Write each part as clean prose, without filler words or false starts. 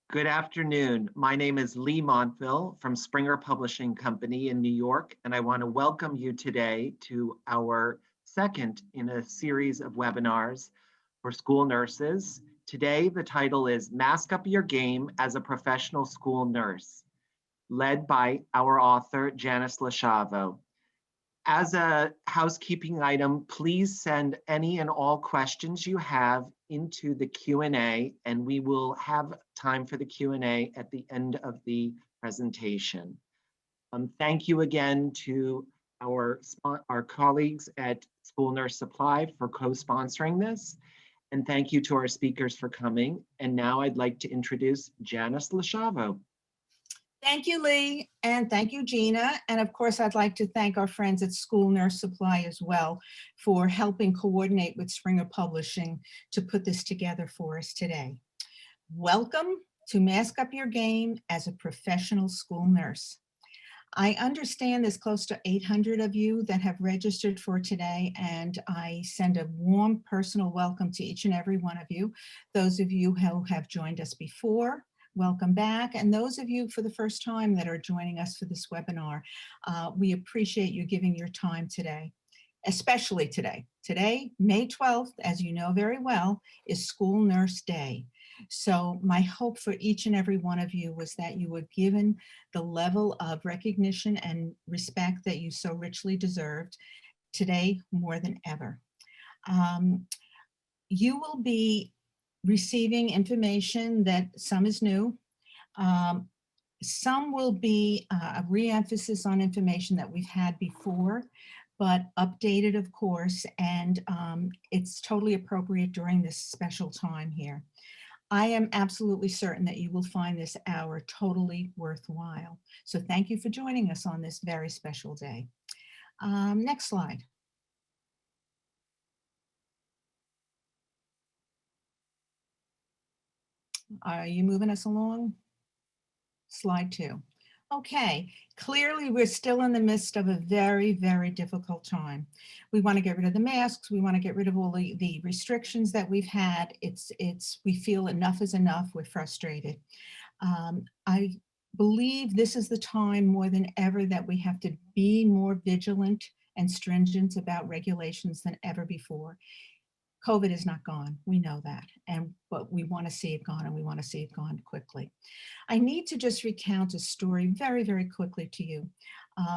Good afternoon. My name is Lee Montville from Springer Publishing Company in New York, and I want to welcome you today to our second in a series of webinars for school nurses. Today, the title is Mask Up Your Game as a Professional School Nurse, led by our author, Janice Lashavo. As a housekeeping item, please send any and all questions you have into the Q&A, and we will have time for the Q&A at the end of the presentation. Thank you again to our colleagues at School Nurse Supply for co-sponsoring this, and thank you to our speakers for coming. And now I'd like to introduce Janice Lashavo. Thank you, Lee, and thank you, Gina. And of course, I'd like to thank our friends at School Nurse Supply as well for helping coordinate with Springer Publishing to put this together for us today. Welcome to Mask Up Your Game as a Professional School Nurse. I understand there's close to 800 of you that have registered for today, and I send a warm personal welcome to each and every one of you. Those of you who have joined us before, welcome back. And those of you for the first time that are joining us for this webinar, we appreciate you giving your time today, especially today. Today, May 12th, as you know very well, is School Nurse Day. So my hope for each and every one of you was that you were given the level of recognition and respect that you so richly deserved today more than ever. You will be receiving information that some is new. Some will be a re-emphasis on information that we've had before, but updated, of course, and it's totally appropriate during this special time here. I am absolutely certain that you will find this hour totally worthwhile. So thank you for joining us on this very special day. Next slide. Are you moving us along? Slide 2. Okay, clearly we're still in the midst of a very, very difficult time. We want to get rid of the masks. We want to get rid of all the restrictions that we've had. We feel enough is enough. We're frustrated. I believe this is the time more than ever that we have to be more vigilant and stringent about regulations than ever before. COVID is not gone, we know that, but we want to see it gone, and we want to see it gone quickly. I need to just recount a story very, very quickly to you.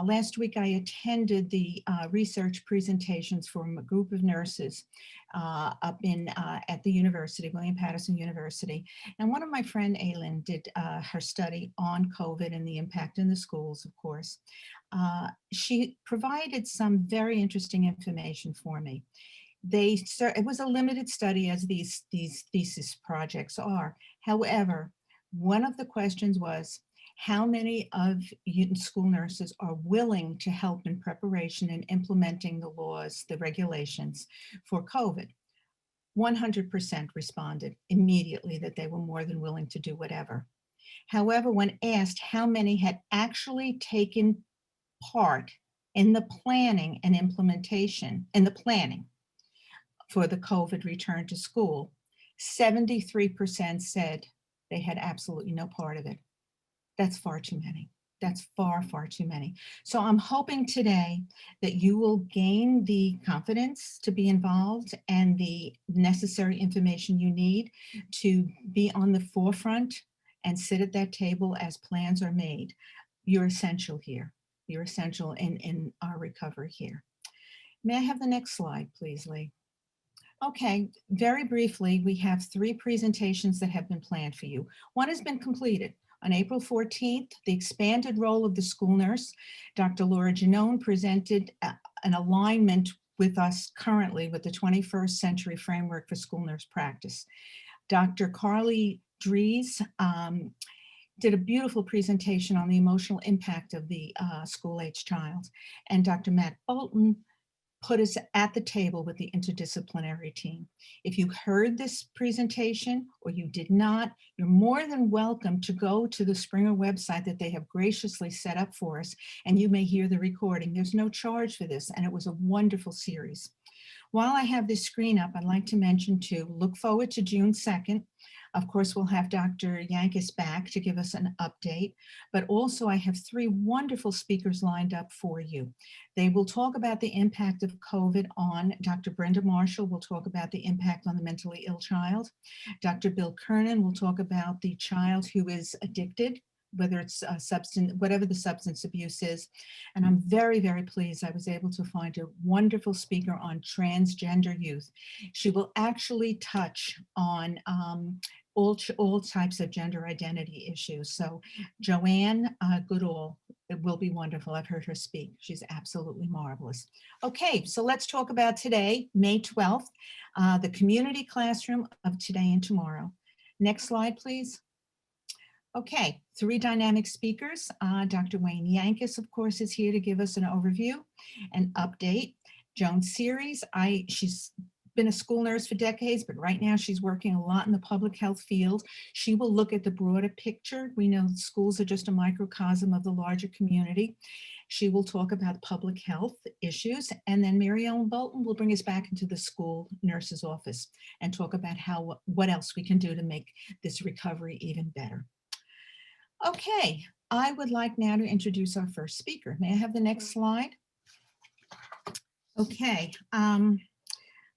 Last week I attended the research presentations from a group of nurses up at the university, William Patterson University, and one of my friend Aylin did her study on COVID and the impact in the schools, of course. She provided some very interesting information for me. It was a limited study, as these thesis projects are. However, one of the questions was, how many of you school nurses are willing to help in preparation and implementing the laws, the regulations for COVID? 100% responded immediately that they were more than willing to do whatever. However, when asked how many had actually taken part in the planning and implementation, for the COVID return to school, 73% said they had absolutely no part of it. That's far too many. That's far, far too many. So I'm hoping today that you will gain the confidence to be involved and the necessary information you need to be on the forefront and sit at that table as plans are made. You're essential here. You're essential in our recovery here. May I have the next slide, please, Lee? Okay, very briefly, we have 3 presentations that have been planned for you. One has been completed. On April 14th, the expanded role of the school nurse, Dr. Laura Janone, presented an alignment with us currently with the 21st Century Framework for School Nurse Practice. Dr. Carly Dries did a beautiful presentation on the emotional impact of the school-age child. And Dr. Matt Bolton put us at the table with the interdisciplinary team. If you heard this presentation or you did not, you're more than welcome to go to the Springer website that they have graciously set up for us, and you may hear the recording. There's no charge for this, and it was a wonderful series. While I have this screen up, I'd like to mention too, look forward to June 2nd. Of course, we'll have Dr. Yankis back to give us an update, but also I have three wonderful speakers lined up for you. They will talk about the impact of COVID on Dr. Brenda Marshall will talk about the impact on the mentally ill child. Dr. Bill Kernan will talk about the child who is addicted, whether it's whatever the substance abuse is. And I'm very, very pleased I was able to find a wonderful speaker on transgender youth. She will actually touch on all types of gender identity issues. So Joanne Goodall, it will be wonderful. I've heard her speak. She's absolutely marvelous. Okay, so let's talk about today, May 12th, the community classroom of today and tomorrow. Next slide, please. Okay, three dynamic speakers. Dr. Wayne Yankis, of course, is here to give us an overview and update. Joan Series, she's been a school nurse for decades, but right now she's working a lot in the public health field. She will look at the broader picture. We know schools are just a microcosm of the larger community. She will talk about public health issues, and then Mary Ellen Bolton will bring us back into the school nurse's office and talk about what else we can do to make this recovery even better. Okay, I would like now to introduce our first speaker. May I have the next slide? Okay,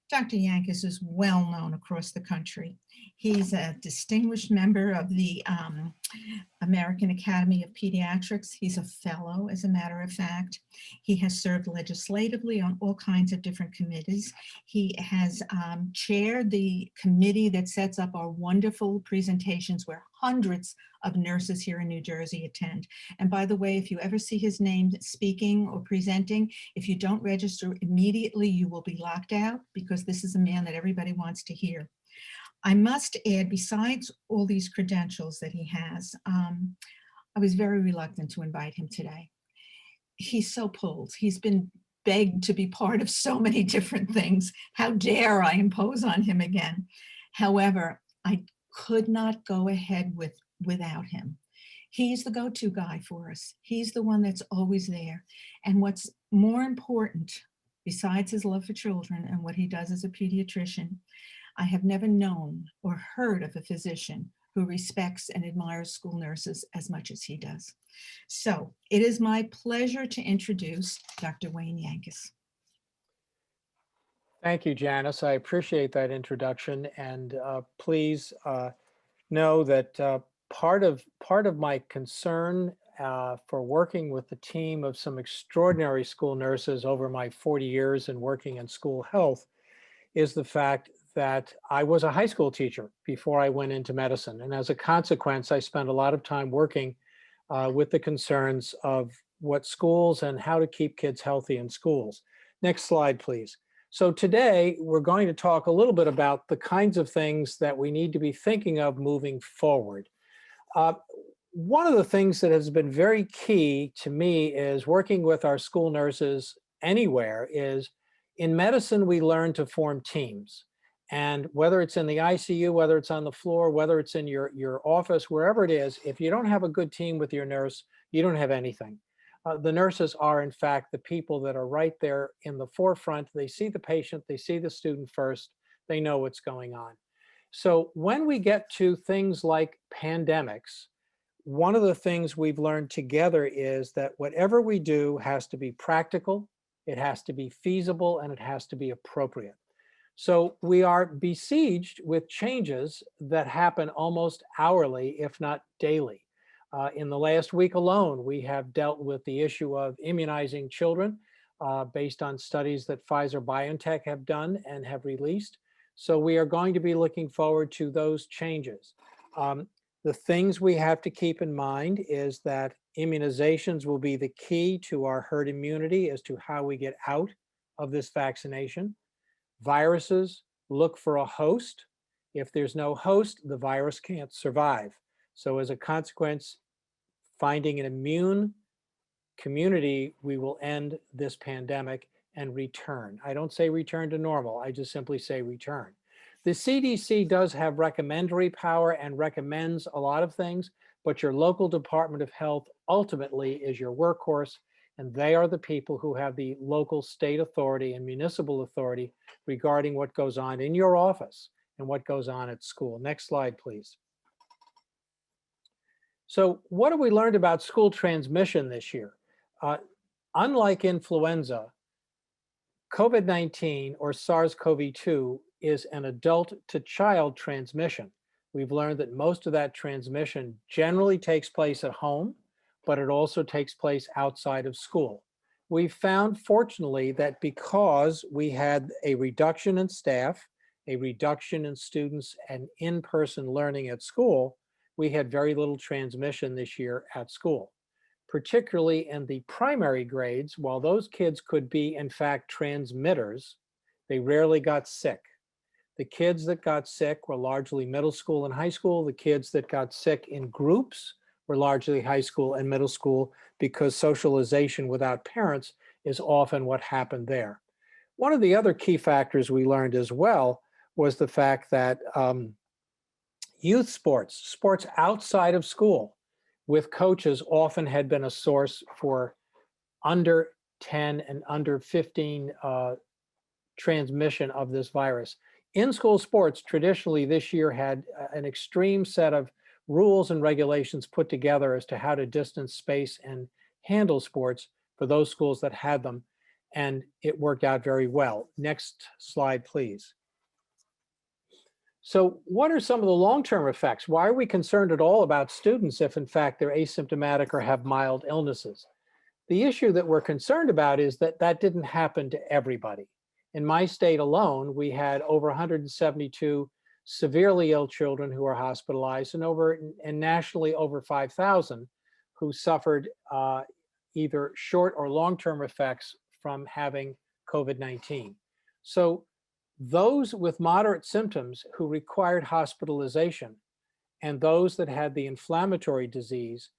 Dr. Yankis is well known across the country. He's a distinguished member of the American Academy of Pediatrics. He's a fellow, as a matter of fact. He has served legislatively on all kinds of different committees. He has chaired the committee that sets up our wonderful presentations where hundreds of nurses here in New Jersey attend. And by the way, if you ever see his name speaking or presenting, if you don't register immediately, you will be locked out, because this is a man that everybody wants to hear. I must add, besides all these credentials that he has, I was very reluctant to invite him today. He's so pulled. He's been begged to be part of so many different things. How dare I impose on him again? However, I could not go ahead without him. He's the go-to guy for us. He's the one that's always there. And what's more important, besides his love for children and what he does as a pediatrician, I have never known or heard of a physician who respects and admires school nurses as much as he does. So it is my pleasure to introduce Dr. Wayne Yankis. Thank you, Janice. I appreciate that introduction, and please know that part of my concern for working with the team of some extraordinary school nurses over my 40 years in working in school health is the fact that I was a high school teacher before I went into medicine. And as a consequence, I spent a lot of time working with the concerns of what schools and how to keep kids healthy in schools. Next slide, please. So today we're going to talk a little bit about the kinds of things that we need to be thinking of moving forward. One of the things that has been very key to me is working with our school nurses anywhere is in medicine, we learn to form teams. And whether it's in the ICU, whether it's on the floor, whether it's in your office, wherever it is, if you don't have a good team with your nurse, you don't have anything. The nurses are, in fact, the people that are right there in the forefront. They see the patient, they see the student first, they know what's going on. So when we get to things like pandemics, one of the things we've learned together is that whatever we do has to be practical, it has to be feasible, and it has to be appropriate. So we are besieged with changes that happen almost hourly, if not daily. In the last week alone, we have dealt with the issue of immunizing children based on studies that Pfizer-BioNTech have done and have released. So we are going to be looking forward to those changes. The things we have to keep in mind is that immunizations will be the key to our herd immunity as to how we get out of this vaccination. Viruses look for a host. If there's no host, the virus can't survive. So as a consequence, finding an immune community, we will end this pandemic and return. I don't say return to normal, I just simply say return. The CDC does have recommendatory power and recommends a lot of things, but your local Department of Health ultimately is your workhorse, and they are the people who have the local state authority and municipal authority regarding what goes on in your office. and what goes on at school. Next slide, please. So what have we learned about school transmission this year? Unlike influenza, COVID-19 or SARS-CoV-2 is an adult to child transmission. We've learned that most of that transmission generally takes place at home, but it also takes place outside of school. We found, fortunately, that because we had a reduction in staff, a reduction in students and in-person learning at school, we had very little transmission this year at school. Particularly in the primary grades, while those kids could be, in fact, transmitters, they rarely got sick. The kids that got sick were largely middle school and high school. The kids that got sick in groups were largely high school and middle school, because socialization without parents is often what happened there. One of the other key factors we learned as well was the fact that youth sports, sports outside of school with coaches, often had been a source for under 10 and under 15 transmission of this virus. In-school sports traditionally this year had an extreme set of rules and regulations put together as to how to distance, space, and handle sports for those schools that had them, and it worked out very well. Next slide, please. So what are some of the long-term effects? Why are we concerned at all about students if in fact they're asymptomatic or have mild illnesses? The issue that we're concerned about is that that didn't happen to everybody. In my state alone, we had over 172 severely ill children who were hospitalized, and nationally over 5,000 who suffered either short or long-term effects from having COVID-19. So those with moderate symptoms who required hospitalization and those that had the inflammatory disease,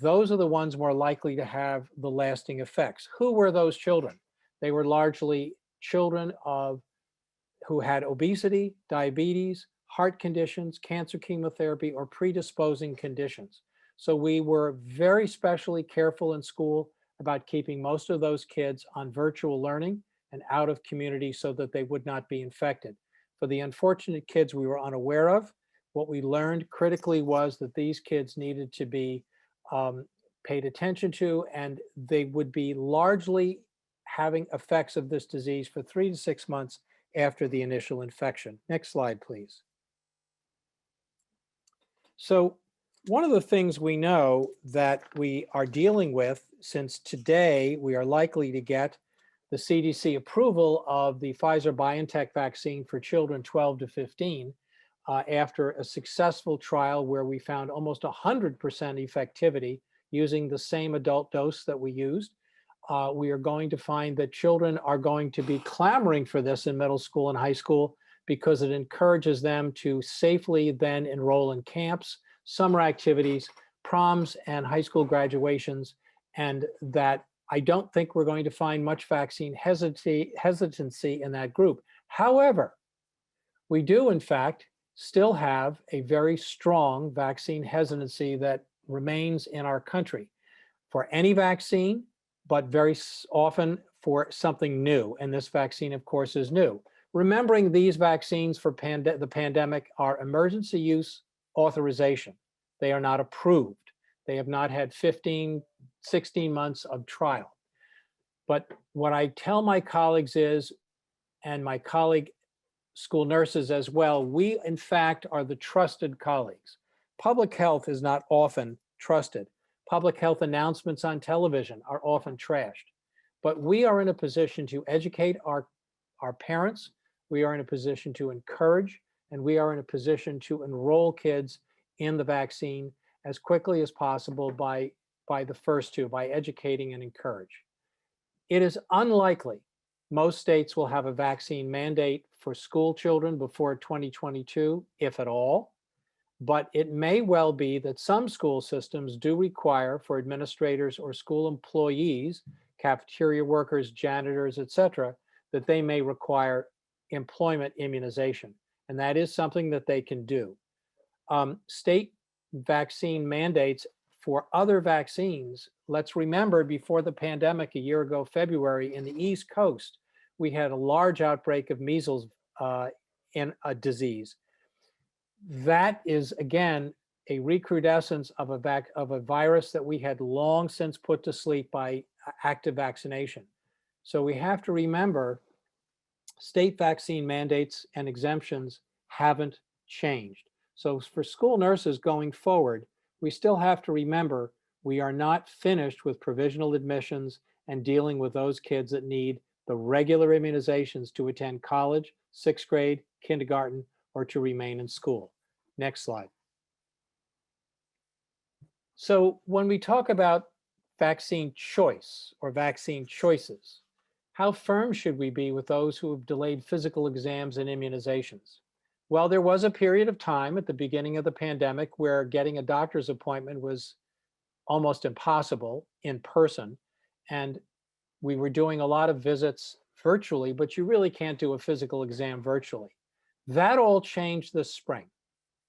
those are the ones more likely to have the lasting effects. Who were those children? They were largely children who had obesity, diabetes, heart conditions, cancer chemotherapy, or predisposing conditions. So we were very specially careful in school about keeping most of those kids on virtual learning and out of community so that they would not be infected. For the unfortunate kids we were unaware of, what we learned critically was that these kids needed to be paid attention to, and they would be largely having effects of this disease for 3 to 6 months after the initial infection. Next slide, please. So one of the things we know that we are dealing with, since today we are likely to get the CDC approval of the Pfizer-BioNTech vaccine for children 12 to 15, after a successful trial where we found almost 100% effectivity using the same adult dose that we used. We are going to find that children are going to be clamoring for this in middle school and high school because it encourages them to safely then enroll in camps, summer activities, proms, and high school graduations, and that I don't think we're going to find much vaccine hesitancy in that group. However, we do, in fact, still have a very strong vaccine hesitancy that remains in our country for any vaccine, but very often for something new. And this vaccine, of course, is new. Remembering these vaccines for the pandemic are emergency use authorization. They are not approved. They have not had 15, 16 months of trial. But what I tell my colleagues is, and my colleague school nurses as well, we in fact are the trusted colleagues. Public health is not often trusted. Public health announcements on television are often trashed. But we are in a position to educate our parents, we are in a position to encourage, and we are in a position to enroll kids in the vaccine as quickly as possible by the first two, by educating and encourage. It is unlikely most states will have a vaccine mandate for school children before 2022, if at all. But it may well be that some school systems do require for administrators or school employees, cafeteria workers, janitors, etc., that they may require employment immunization. And that is something that they can do. State vaccine mandates for other vaccines. Let's remember, before the pandemic a year ago, February, in the East Coast, we had a large outbreak of measles in a disease. that is, again, a recrudescence of a virus that we had long since put to sleep by active vaccination. So we have to remember state vaccine mandates and exemptions haven't changed. So for school nurses going forward, we still have to remember we are not finished with provisional admissions and dealing with those kids that need the regular immunizations to attend college, 6th grade, kindergarten, or to remain in school. Next slide. So when we talk about vaccine choice or vaccine choices, how firm should we be with those who have delayed physical exams and immunizations? Well, there was a period of time at the beginning of the pandemic where getting a doctor's appointment was almost impossible in person. And we were doing a lot of visits virtually, but you really can't do a physical exam virtually. That all changed this spring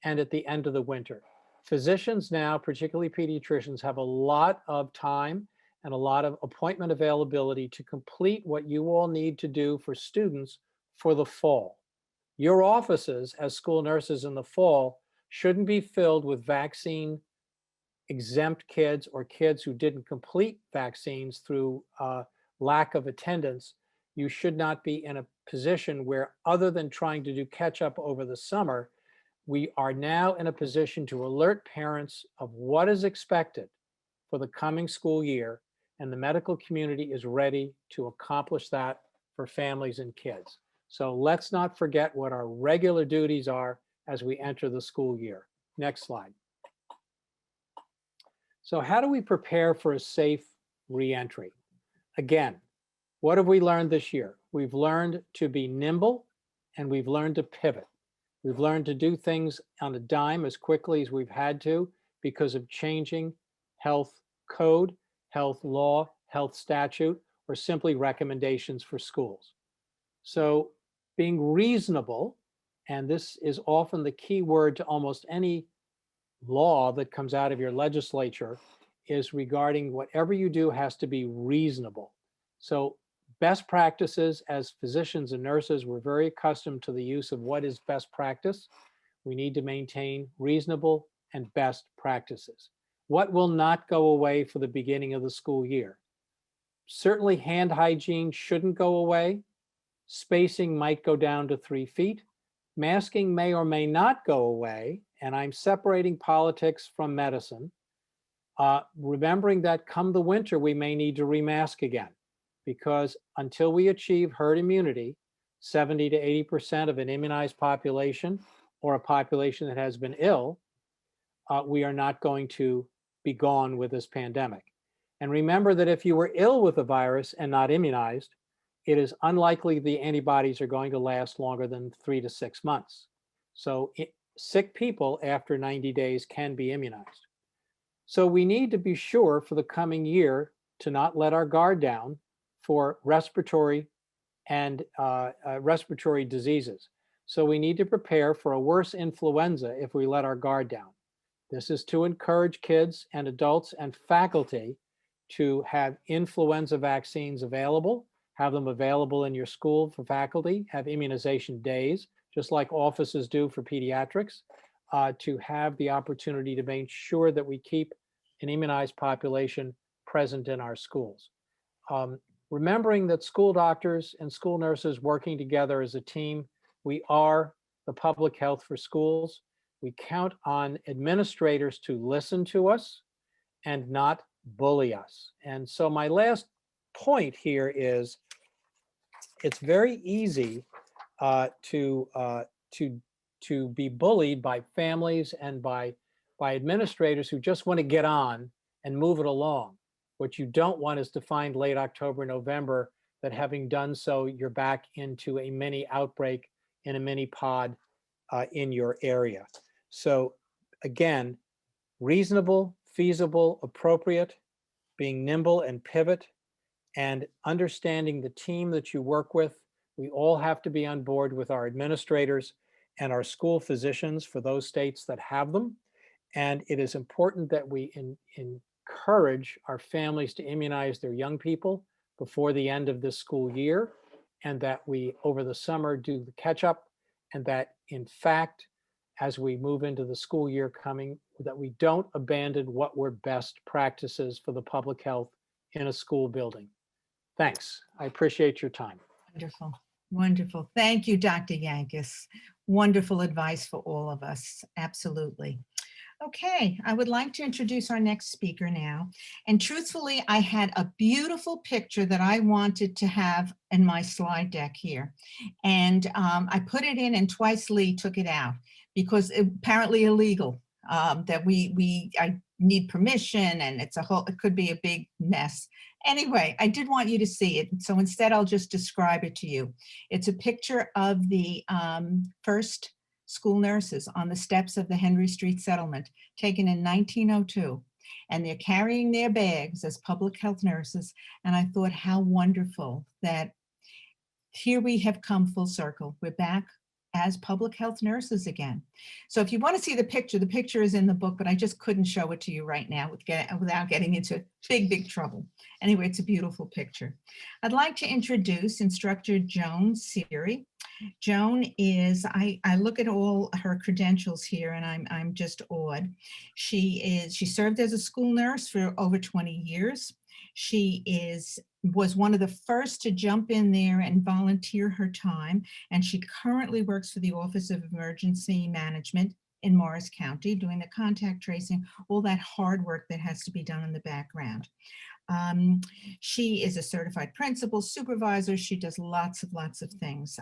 and at the end of the winter. Physicians now, particularly pediatricians, have a lot of time and a lot of appointment availability to complete what you all need to do for students for the fall. Your offices as school nurses in the fall shouldn't be filled with vaccine exempt kids or kids who didn't complete vaccines through lack of attendance. You should not be in a position where, other than trying to do catch up over the summer, we are now in a position to alert parents of what is expected for the coming school year, and the medical community is ready to accomplish that for families and kids. So let's not forget what our regular duties are as we enter the school year. Next slide. So how do we prepare for a safe reentry? Again, what have we learned this year? We've learned to be nimble and we've learned to pivot. We've learned to do things on a dime as quickly as we've had to because of changing health code, health law, health statute, or simply recommendations for schools. So being reasonable, and this is often the key word to almost any law that comes out of your legislature, is regarding whatever you do has to be reasonable. So best practices, as physicians and nurses, we're very accustomed to the use of what is best practice. We need to maintain reasonable and best practices. What will not go away for the beginning of the school year? Certainly hand hygiene shouldn't go away. Spacing might go down to 3 feet. Masking may or may not go away, and I'm separating politics from medicine. Remembering that come the winter, we may need to remask again, because until we achieve herd immunity, 70 to 80% of an immunized population or a population that has been ill, we are not going to be gone with this pandemic. And remember that if you were ill with the virus and not immunized, it is unlikely the antibodies are going to last longer than 3 to 6 months. So sick people after 90 days can be immunized. So we need to be sure for the coming year to not let our guard down for respiratory and respiratory diseases. So we need to prepare for a worse influenza if we let our guard down. This is to encourage kids and adults and faculty to have influenza vaccines available, have them available in your school for faculty, have immunization days, just like offices do for pediatrics, to have the opportunity to make sure that we keep an immunized population present in our schools. Remembering that school doctors and school nurses working together as a team, we are the public health for schools. We count on administrators to listen to us and not bully us. And so my last point here is it's very easy to be bullied by families and by administrators who just want to get on and move it along. What you don't want is to find late October, November that having done so, you're back into a mini outbreak in a mini pod in your area. So again, reasonable, feasible, appropriate, being nimble and pivot, and understanding the team that you work with. We all have to be on board with our administrators and our school physicians for those states that have them. And it is important that we encourage our families to immunize their young people before the end of this school year, and that we, over the summer, do the catch up, and that in fact, as we move into the school year coming, that we don't abandon what were best practices for the public health in a school building. Thanks. I appreciate your time. Wonderful, wonderful. Thank you, Dr. Yankus. Wonderful advice for all of us. Absolutely. Okay, I would like to introduce our next speaker now. And truthfully, I had a beautiful picture that I wanted to have in my slide deck here. And I put it in and twice Lee took it out because apparently illegal, that I need permission and it could be a big mess. Anyway, I did want you to see it. So instead, I'll just describe it to you. It's a picture of the first school nurses on the steps of the Henry Street settlement, taken in 1902. And they're carrying their bags as public health nurses. And I thought how wonderful that here we have come full circle. We're back as public health nurses again. So if you want to see the picture is in the book, but I just couldn't show it to you right now without getting into big trouble. Anyway, it's a beautiful picture. I'd like to introduce instructor Joan Seary. Joan is, I look at all her credentials here and I'm just awed. She served as a school nurse for over 20 years. She was one of the first to jump in there and volunteer her time. And she currently works for the Office of Emergency Management in Morris County, doing the contact tracing, all that hard work that has to be done in the background. She is a certified principal, supervisor. She does lots of things.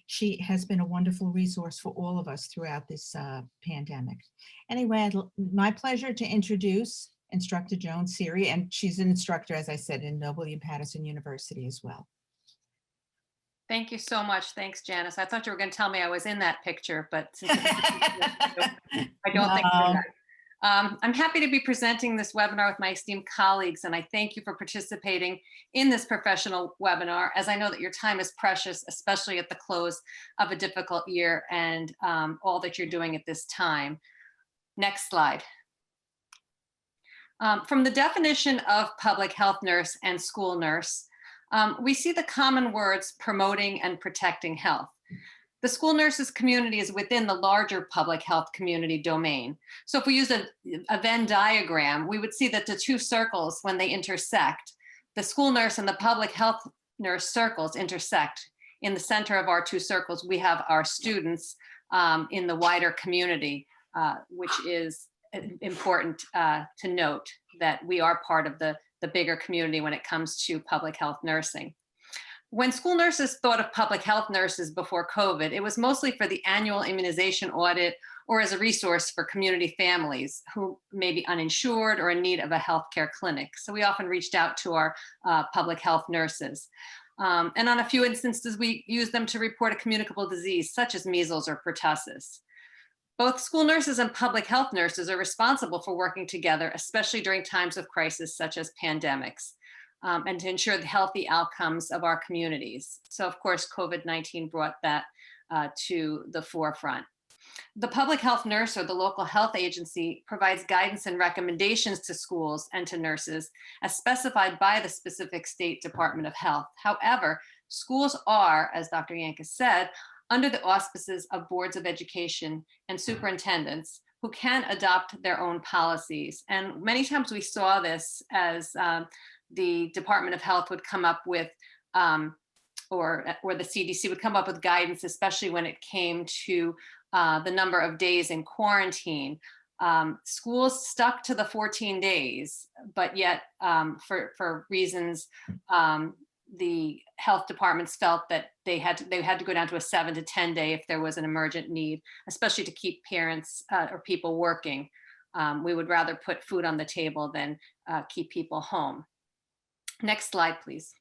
She has been a wonderful resource for all of us throughout this pandemic. Anyway, my pleasure to introduce instructor Joan Seary, and she's an instructor, as I said, in William Patterson University as well. Thank you so much. Thanks, Janice. I thought you were going to tell me I was in that picture, but since I don't think I'm. I'm happy to be presenting this webinar with my esteemed colleagues, and I thank you for participating in this professional webinar, as I know that your time is precious, especially at the close of a difficult year and all that you're doing at this time. Next slide. From the definition of public health nurse and school nurse, we see the common words promoting and protecting health. The school nurses community is within the larger public health community domain. So if we use a Venn diagram, we would see that the two circles, when they intersect, the school nurse and the public health nurse circles intersect. In the center of our two circles, we have our students in the wider community, which is important to note that we are part of the bigger community when it comes to public health nursing. When school nurses thought of public health nurses before COVID, it was mostly for the annual immunization audit or as a resource for community families who may be uninsured or in need of a healthcare clinic. So we often reached out to our public health nurses. And on a few instances, we used them to report a communicable disease such as measles or pertussis. Both school nurses and public health nurses are responsible for working together, especially during times of crisis such as pandemics, and to ensure the healthy outcomes of our communities. So of course, COVID-19 brought that to the forefront. The public health nurse or the local health agency provides guidance and recommendations to schools and to nurses as specified by the specific state Department of Health. However, schools are, as Dr. Yankus said, under the auspices of boards of education and superintendents who can adopt their own policies. And many times we saw this as the Department of Health would come up with, or the CDC would come up with guidance, especially when it came to the number of days in quarantine. Schools stuck to the 14 days, but yet for reasons, the health departments felt that they had to go down to a 7 to 10 day if there was an emergent need, especially to keep parents or people working. We would rather put food on the table than keep people home. Next slide, please.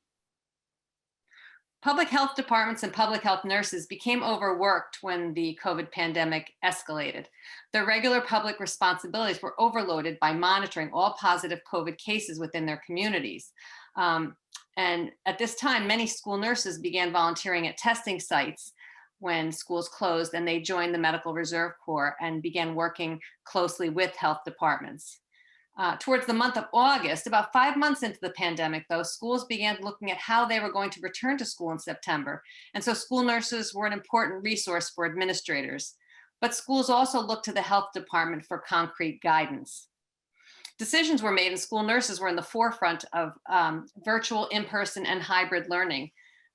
Public health departments and public health nurses became overworked when the COVID pandemic escalated. Their regular public responsibilities were overloaded by monitoring all positive COVID cases within their communities. And at this time, many school nurses began volunteering at testing sites when schools closed, and they joined the Medical Reserve Corps and began working closely with health departments. Towards the month of August, about 5 months into the pandemic, though, schools began looking at how they were going to return to school in September. And so school nurses were an important resource for administrators. but schools also looked to the health department for concrete guidance. Decisions were made, and school nurses were in the forefront of virtual, in-person, and hybrid learning.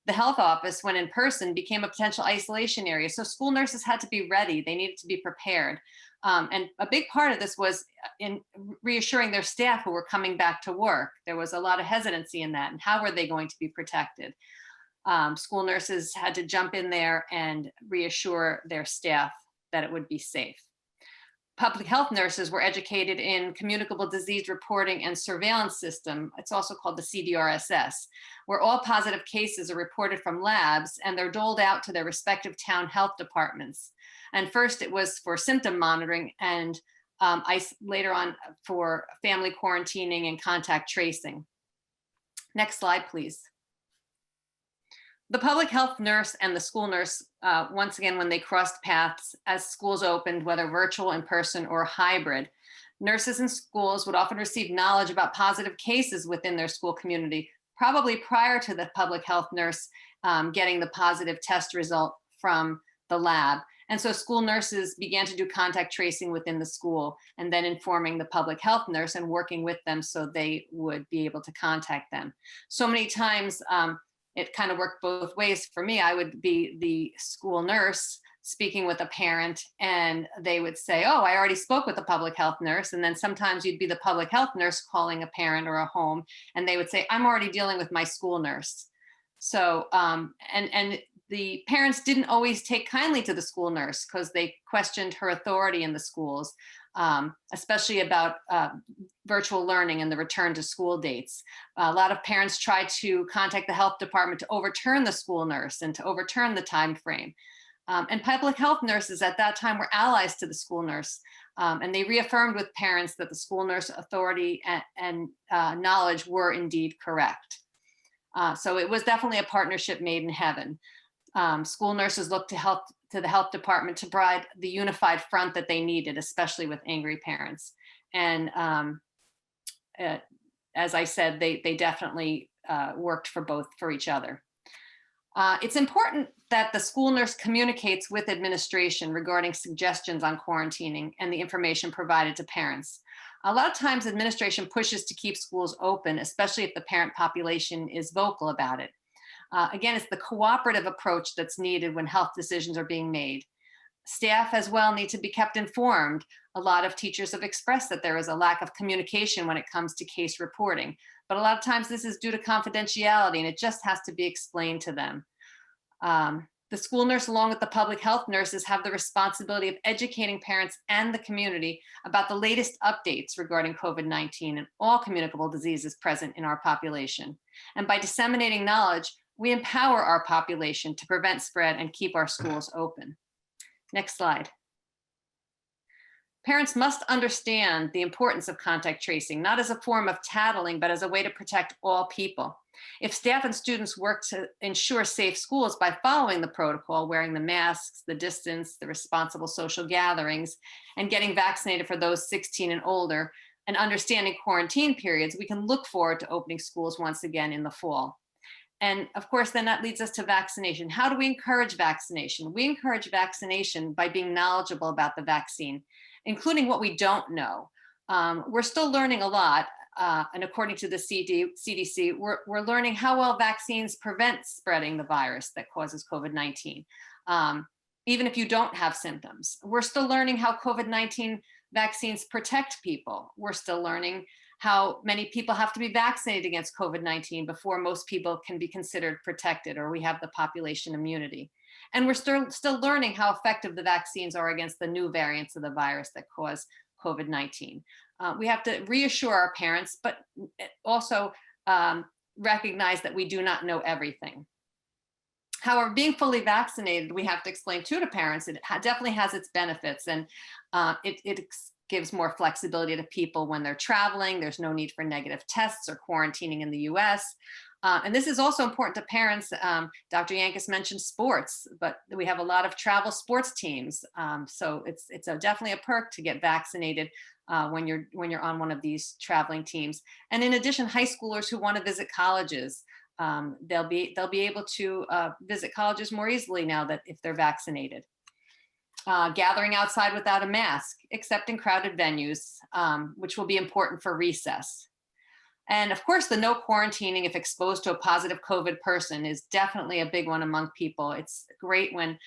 The health office, when in person, became a potential isolation area. So school nurses had to be ready. They needed to be prepared. And a big part of this was in reassuring their staff who were coming back to work. There was a lot of hesitancy in that. And how were they going to be protected? School nurses had to jump in there and reassure their staff that it would be safe. Public health nurses were educated in communicable disease reporting and surveillance system. It's also called the CDRSS, where all positive cases are reported from labs and they're doled out to their respective town health departments. And first it was for symptom monitoring, and later on for family quarantining and contact tracing. Next slide, please. The public health nurse and the school nurse, once again, when they crossed paths as schools opened, whether virtual, in person, or hybrid, nurses in schools would often receive knowledge about positive cases within their school community, probably prior to the public health nurse getting the positive test result from the lab. And so school nurses began to do contact tracing within the school, and then informing the public health nurse and working with them so they would be able to contact them. So many times, it kind of worked both ways for me. I would be the school nurse speaking with a parent, and they would say, oh, I already spoke with the public health nurse. And then sometimes you'd be the public health nurse calling a parent or a home, and they would say, I'm already dealing with my school nurse. So, and the parents didn't always take kindly to the school nurse because they questioned her authority in the schools, especially about virtual learning and the return to school dates. A lot of parents tried to contact the health department to overturn the school nurse and to overturn the time frame. And public health nurses at that time were allies to the school nurse. And they reaffirmed with parents that the school nurse authority and knowledge were indeed correct. So it was definitely a partnership made in heaven. School nurses looked to the health department to provide the unified front that they needed, especially with angry parents. And as I said, they definitely worked for each other. It's important that the school nurse communicates with administration regarding suggestions on quarantining and the information provided to parents. A lot of times administration pushes to keep schools open, especially if the parent population is vocal about it. Again, it's the cooperative approach that's needed when health decisions are being made. Staff as well need to be kept informed. A lot of teachers have expressed that there is a lack of communication when it comes to case reporting, but a lot of times this is due to confidentiality, and it just has to be explained to them. The school nurse, along with the public health nurses, have the responsibility of educating parents and the community about the latest updates regarding COVID-19 and all communicable diseases present in our population. And by disseminating knowledge, we empower our population to prevent spread and keep our schools open. Next slide. Parents must understand the importance of contact tracing, not as a form of tattling, but as a way to protect all people. If staff and students work to ensure safe schools by following the protocol, wearing the masks, the distance, the responsible social gatherings, and getting vaccinated for those 16 and older, and understanding quarantine periods, we can look forward to opening schools once again in the fall. And of course, then that leads us to vaccination. How do we encourage vaccination? We encourage vaccination by being knowledgeable about the vaccine, including what we don't know. We're still learning a lot. And according to the CDC, we're learning how well vaccines prevent spreading the virus that causes COVID-19, even if you don't have symptoms. We're still learning how COVID-19 vaccines protect people. We're still learning how many people have to be vaccinated against COVID-19 before most people can be considered protected or we have the population immunity. And we're still learning how effective the vaccines are against the new variants of the virus that cause COVID-19. We have to reassure our parents, but also recognize that we do not know everything. However, being fully vaccinated, we have to explain to parents, it definitely has its benefits, and it gives more flexibility to people when they're traveling. There's no need for negative tests or quarantining in the US. And this is also important to parents. Dr. Yankus mentioned sports, but we have a lot of travel sports teams. So it's definitely a perk to get vaccinated when you're on one of these traveling teams. And in addition, high schoolers who want to visit colleges, they'll be able to visit colleges more easily now that if they're vaccinated. gathering outside without a mask, except in crowded venues, which will be important for recess. And of course, the no quarantining if exposed to a positive COVID person is definitely a big one among people. It's great when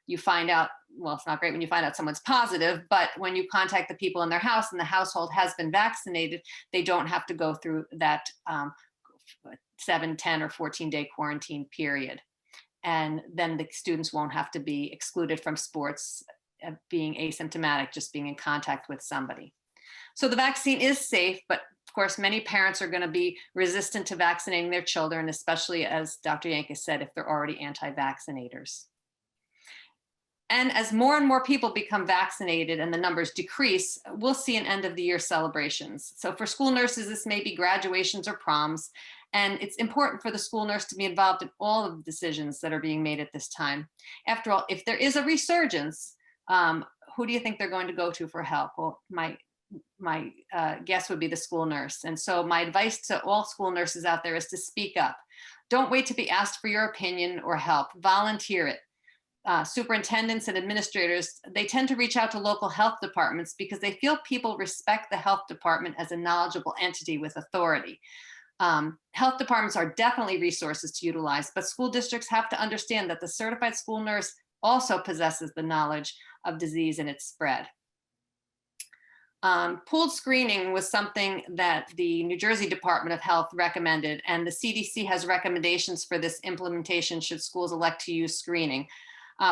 you find out, well, it's not great when you find out someone's positive, but when you contact the people in their house and the household has been vaccinated, they don't have to go through that 7, 10, or 14-day quarantine period. And then the students won't have to be excluded from sports being asymptomatic, just being in contact with somebody. So the vaccine is safe, but of course, many parents are going to be resistant to vaccinating their children, especially, as Dr. Yanka said, if they're already anti-vaccinators. And as more and more people become vaccinated and the numbers decrease, we'll see an end of the year celebrations. So for school nurses, this may be graduations or proms. And it's important for the school nurse to be involved in all of the decisions that are being made at this time. After all, if there is a resurgence, who do you think they're going to go to for help? Well, my guess would be the school nurse. And so my advice to all school nurses out there is to speak up. Don't wait to be asked for your opinion or help. Volunteer it. Superintendents and administrators, they tend to reach out to local health departments because they feel people respect the health department as a knowledgeable entity with authority. Health departments are definitely resources to utilize, but school districts have to understand that the certified school nurse also possesses the knowledge of disease and its spread. Pooled screening was something that the New Jersey Department of Health recommended, and the CDC has recommendations for this implementation should schools elect to use screening.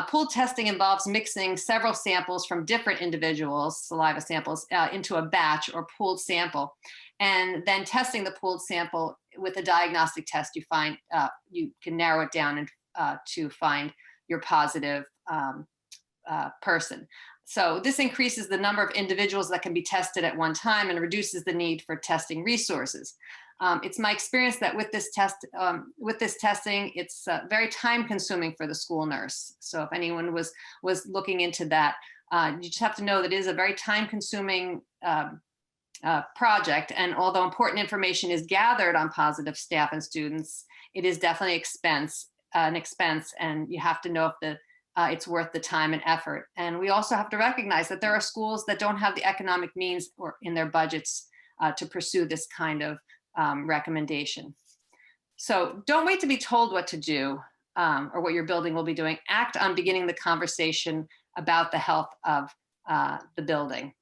Pooled testing involves mixing several samples from different individuals, saliva samples, into a batch or pooled sample, and then testing the pooled sample with a diagnostic test. You find you can narrow it down and to find your positive person. So this increases the number of individuals that can be tested at one time and reduces the need for testing resources. It's my experience that with this testing, it's very time consuming for the school nurse. So if anyone was looking into that, you just have to know that it is a very time consuming project. And although important information is gathered on positive staff and students, it is definitely an expense, and you have to know if it's worth the time and effort. And we also have to recognize that there are schools that don't have the economic means or in their budgets to pursue this kind of recommendation. So don't wait to be told what to do or what your building will be doing. Act on beginning the conversation about the health of the building.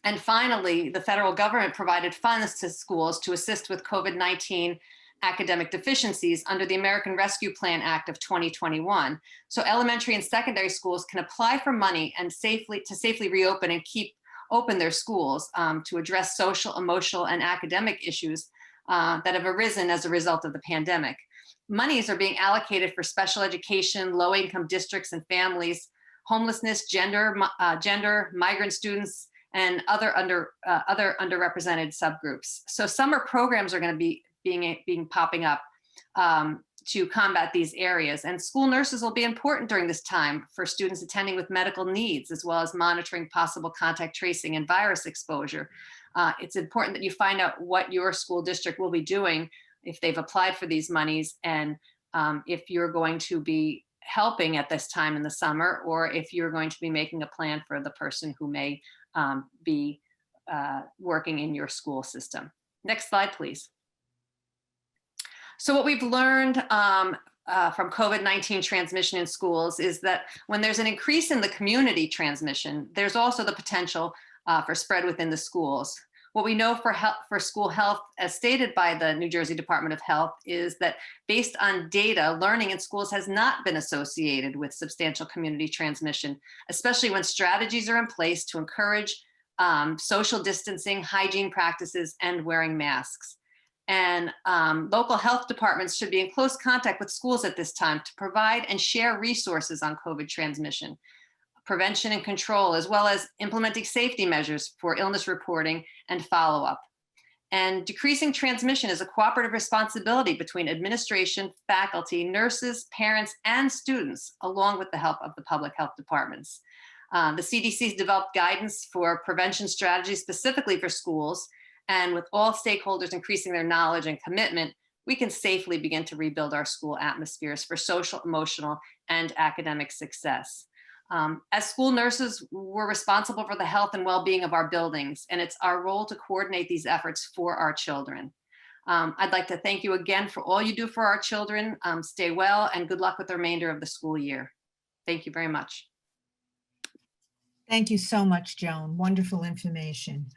And finally, the federal government provided funds to schools to assist with COVID-19 academic deficiencies under the American Rescue Plan Act of 2021. So elementary and secondary schools can apply for money and safely reopen and keep open their schools to address social, emotional, and academic issues that have arisen as a result of the pandemic. Monies are being allocated for special education, low-income districts and families, homelessness, gender, migrant students, and other underrepresented subgroups. So summer programs are going to be popping up to combat these areas. And school nurses will be important during this time for students attending with medical needs, as well as monitoring possible contact tracing and virus exposure. It's important that you find out what your school district will be doing if they've applied for these monies, and if you're going to be helping at this time in the summer, or if you're going to be making a plan for the person who may be working in your school system. Next slide, please. So what we've learned from COVID-19 transmission in schools is that when there's an increase in the community transmission, there's also the potential for spread within the schools. What we know for school health, as stated by the New Jersey Department of Health, is that based on data, learning in schools has not been associated with substantial community transmission, especially when strategies are in place to encourage social distancing, hygiene practices, and wearing masks. And local health departments should be in close contact with schools at this time to provide and share resources on COVID transmission, prevention and control, as well as implementing safety measures for illness reporting and follow-up. And decreasing transmission is a cooperative responsibility between administration, faculty, nurses, parents, and students, along with the help of the public health departments. The CDC's developed guidance for prevention strategies specifically for schools, and with all stakeholders increasing their knowledge and commitment, we can safely begin to rebuild our school atmospheres for social, emotional, and academic success. As school nurses, we're responsible for the health and well-being of our buildings, and it's our role to coordinate these efforts for our children. I'd like to thank you again for all you do for our children. Stay well and good luck with the remainder of the school year. Thank you very much. Thank you so much, Joan. Wonderful information.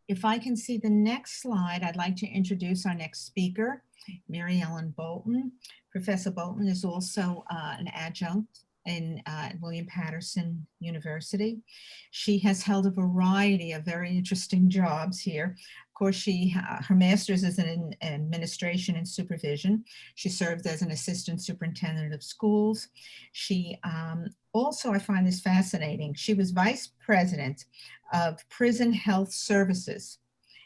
If I can see the next slide, I'd like to introduce our next speaker, Mary Ellen Bolton. Professor Bolton is also an adjunct in William Patterson University. She has held a variety of very interesting jobs here. Of course, her master's is in administration and supervision. She served as an assistant superintendent of schools. She also, I find this fascinating, she was vice president of Prison Health Services,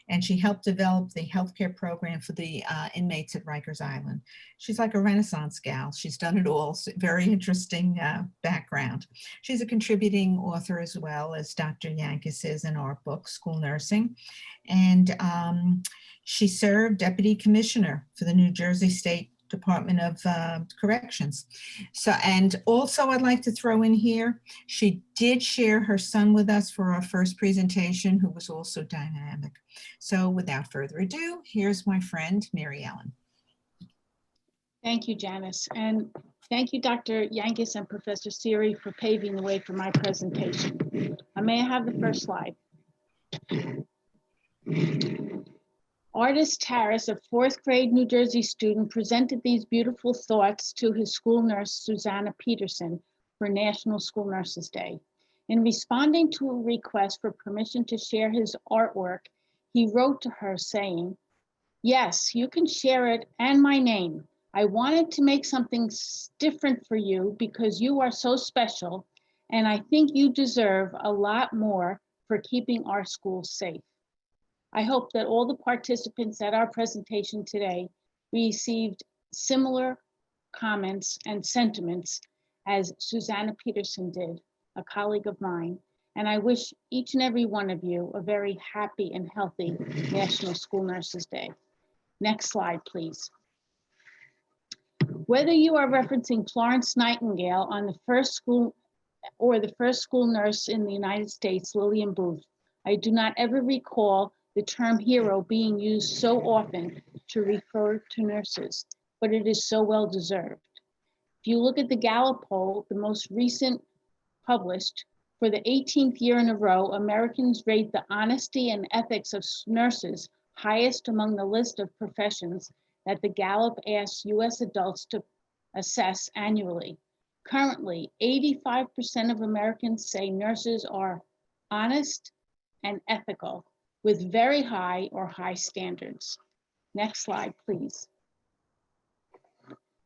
and she helped develop the healthcare program for the inmates at Rikers Island. She's like a Renaissance gal. She's done it all. Very interesting background. She's a contributing author as well, as Dr. Yankis is in our book, School Nursing. And she served deputy commissioner for the New Jersey State Department of Corrections. So, and also I'd like to throw in here, she did share her son with us for our first presentation, who was also dynamic. So without further ado, here's my friend, Mary Ellen. Thank you, Janice. And thank you, Dr. Yankis and Professor Siri, for paving the way for my presentation. May I have the first slide? Artist Harris, a 4th grade New Jersey student, presented these beautiful thoughts to his school nurse, Susanna Peterson, for National School Nurses Day. In responding to a request for permission to share his artwork, he wrote to her saying, "Yes, you can share it and my name. I wanted to make something different for you because you are so special, and I think you deserve a lot more for keeping our schools safe." I hope that all the participants at our presentation today received similar comments and sentiments as Susanna Peterson did, a colleague of mine. And I wish each and every one of you a very happy and healthy National School Nurses Day. Next slide, please. Whether you are referencing Florence Nightingale on the first school nurse in the United States, Lillian Booth, I do not ever recall the term hero being used so often to refer to nurses, but it is so well deserved. If you look at the Gallup poll, the most recent published, for the 18th year in a row, Americans rate the honesty and ethics of nurses highest among the list of professions that the Gallup asks US adults to assess annually. Currently, 85% of Americans say nurses are honest and ethical, with very high or high standards. Next slide, please.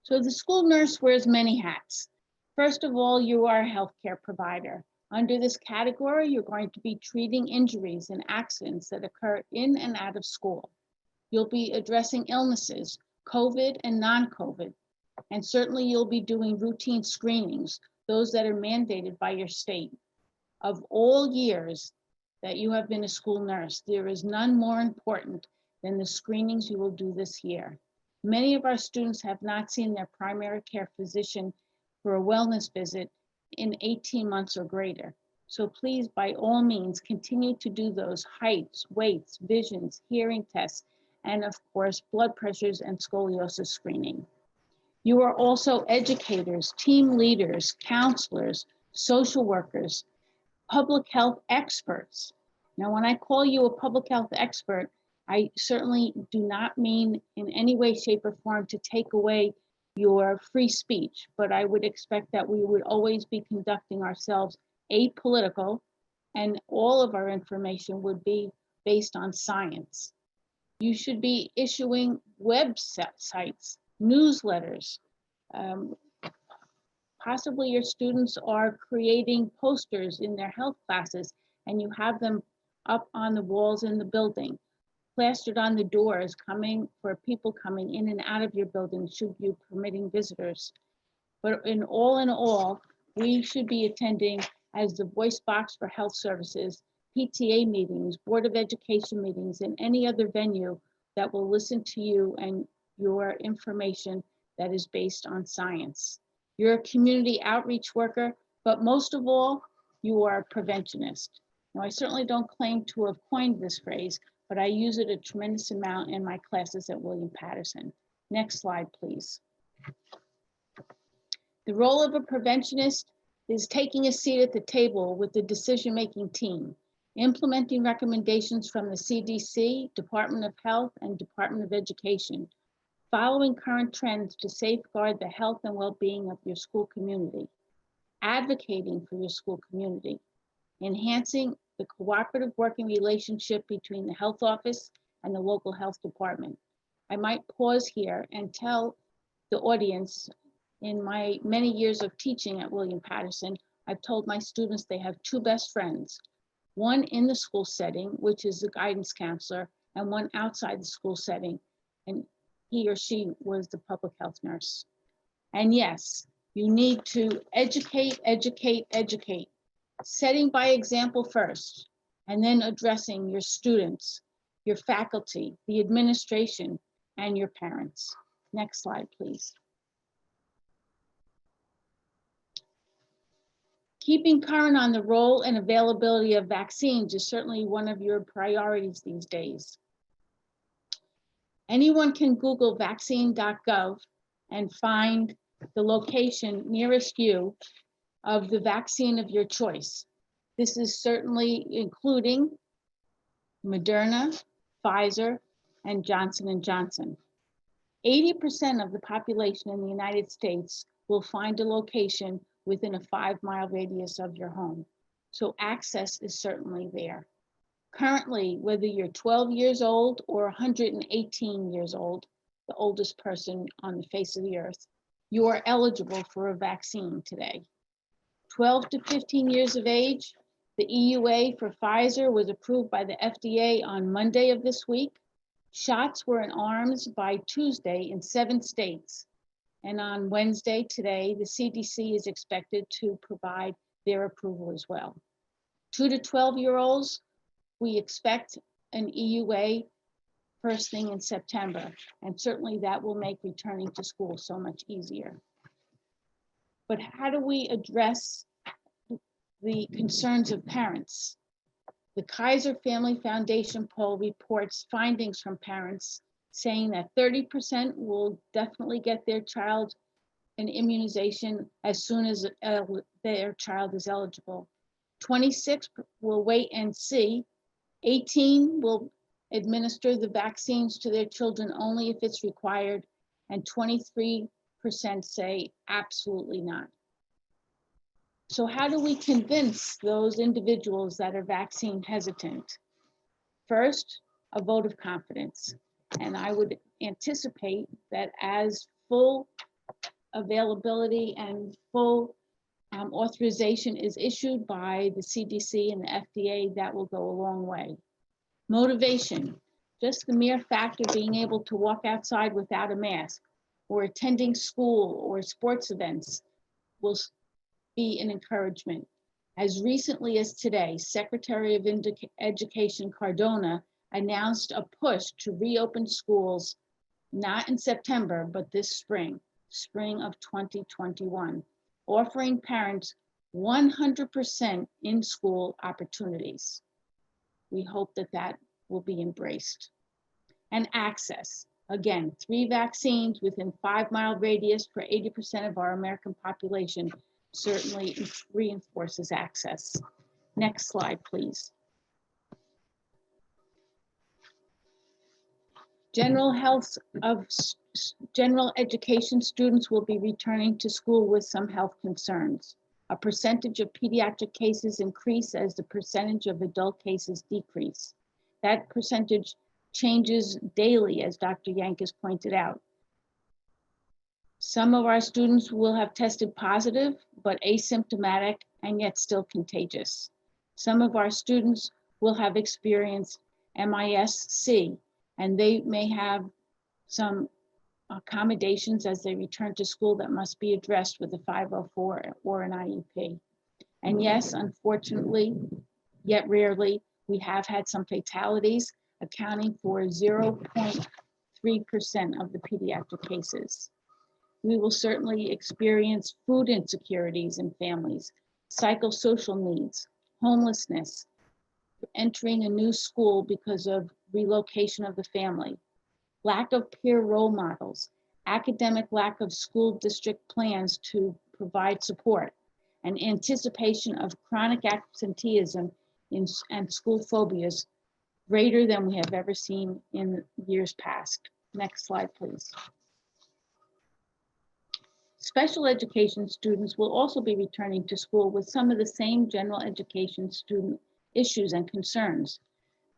So the school nurse wears many hats. First of all, you are a healthcare provider. Under this category, you're going to be treating injuries and accidents that occur in and out of school. You'll be addressing illnesses, COVID and non-COVID, and certainly you'll be doing routine screenings, those that are mandated by your state. Of all years that you have been a school nurse, there is none more important than the screenings you will do this year. Many of our students have not seen their primary care physician for a wellness visit in 18 months or greater. So please, by all means, continue to do those heights, weights, visions, hearing tests, and of course, blood pressures and scoliosis screening. You are also educators, team leaders, counselors, social workers, public health experts. Now, when I call you a public health expert, I certainly do not mean in any way, shape, or form to take away your free speech, but I would expect that we would always be conducting ourselves apolitical, and all of our information would be based on science. You should be issuing websites, newsletters. Possibly your students are creating posters in their health classes and you have them up on the walls in the building, plastered on the doors for people coming in and out of your building should you permitting visitors. But in all, we should be attending as the voice box for health services, PTA meetings, Board of Education meetings, and any other venue that will listen to you and your information that is based on science. You're a community outreach worker, but most of all, you are a preventionist. Now, I certainly don't claim to have coined this phrase, but I use it a tremendous amount in my classes at William Patterson. Next slide, please. The role of a preventionist is taking a seat at the table with the decision-making team, implementing recommendations from the CDC, Department of Health, and Department of Education, following current trends to safeguard the health and well-being of your school community, advocating for your school community, enhancing the cooperative working relationship between the health office and the local health department. I might pause here and tell the audience, in my many years of teaching at William Patterson, I've told my students they have two best friends, one in the school setting, which is a guidance counselor, and one outside the school setting, and he or she was the public health nurse. And yes, you need to educate, educate, educate, setting by example first, and then addressing your students, your faculty, the administration, and your parents. Next slide, please. Keeping current on the role and availability of vaccines is certainly one of your priorities these days. Anyone can Google vaccine.gov and find the location nearest you of the vaccine of your choice. This is certainly including Moderna, Pfizer, and Johnson & Johnson. 80% of the population in the United States will find a location within a 5-mile radius of your home. So access is certainly there. Currently, whether you're 12 years old or 118 years old, the oldest person on the face of the earth, you are eligible for a vaccine today. 12 to 15 years of age, the EUA for Pfizer was approved by the FDA on Monday of this week. Shots were in arms by Tuesday in 7 states. And on Wednesday, today, the CDC is expected to provide their approval as well. 2 to 12-year-olds, we expect an EUA first thing in September, and certainly that will make returning to school so much easier. But how do we address the concerns of parents? The Kaiser Family Foundation poll reports findings from parents saying that 30% will definitely get their child an immunization as soon as their child is eligible. 26 will wait and see. 18 will administer the vaccines to their children only if it's required, and 23% say absolutely not. So how do we convince those individuals that are vaccine hesitant? First, a vote of confidence. And I would anticipate that as full availability and full authorization is issued by the CDC and the FDA, that will go a long way. Motivation, just the mere fact of being able to walk outside without a mask or attending school or sports events will be an encouragement. As recently as today, Secretary of Education Cardona announced a push to reopen schools, not in September, but this spring of 2021, offering parents 100% in-school opportunities. We hope that that will be embraced. And access, again, 3 vaccines within 5-mile radius for 80% of our American population certainly reinforces access. Next slide, please. General education students will be returning to school with some health concerns. A percentage of pediatric cases increase as the percentage of adult cases decrease. That percentage changes daily, as Dr. Yank has pointed out. Some of our students will have tested positive, but asymptomatic and yet still contagious. Some of our students will have experienced MIS-C, and they may have some accommodations as they return to school that must be addressed with a 504 or an IEP. And yes, unfortunately, yet rarely, we have had some fatalities, accounting for 0.3% of the pediatric cases. We will certainly experience food insecurities in families, psychosocial needs, homelessness, entering a new school because of relocation of the family, lack of peer role models, academic lack of school district plans to provide support, and anticipation of chronic absenteeism and school phobias greater than we have ever seen in years past. Next slide, please. Special education students will also be returning to school with some of the same general education student issues and concerns.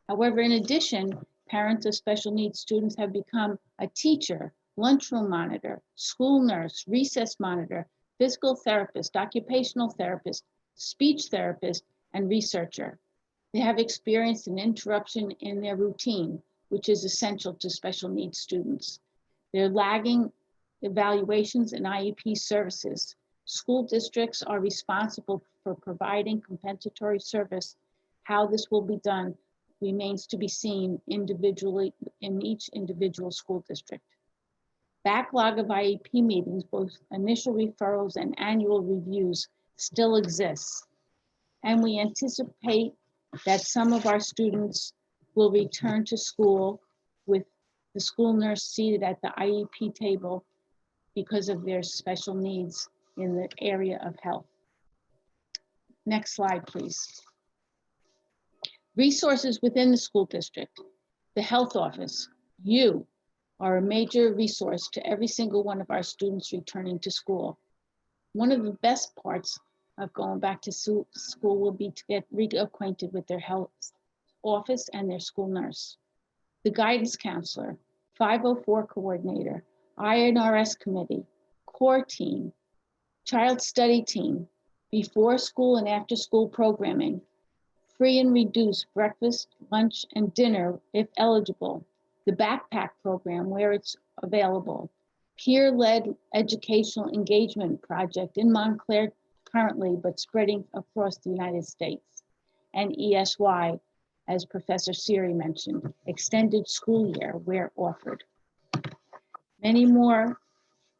However, in addition, parents of special needs students have become a teacher, lunchroom monitor, school nurse, recess monitor, physical therapist, occupational therapist, speech therapist, and researcher. They have experienced an interruption in their routine, which is essential to special needs students. They're lagging evaluations and IEP services. School districts are responsible for providing compensatory service. How this will be done remains to be seen individually in each individual school district. Backlog of IEP meetings, both initial referrals and annual reviews, still exists. And we anticipate that some of our students will return to school with the school nurse seated at the IEP table because of their special needs in the area of health. Next slide, please. Resources within the school district. The health office, you are a major resource to every single one of our students returning to school. One of the best parts of going back to school will be to get reacquainted with their health office and their school nurse. The guidance counselor, 504 coordinator, INRS committee, core team, child study team, before school and after school programming, free and reduced breakfast, lunch, and dinner if eligible, the backpack program where it's available, peer-led educational engagement project in Montclair currently, but spreading across the United States, and ESY, as Professor Siri mentioned, extended school year where offered. Many more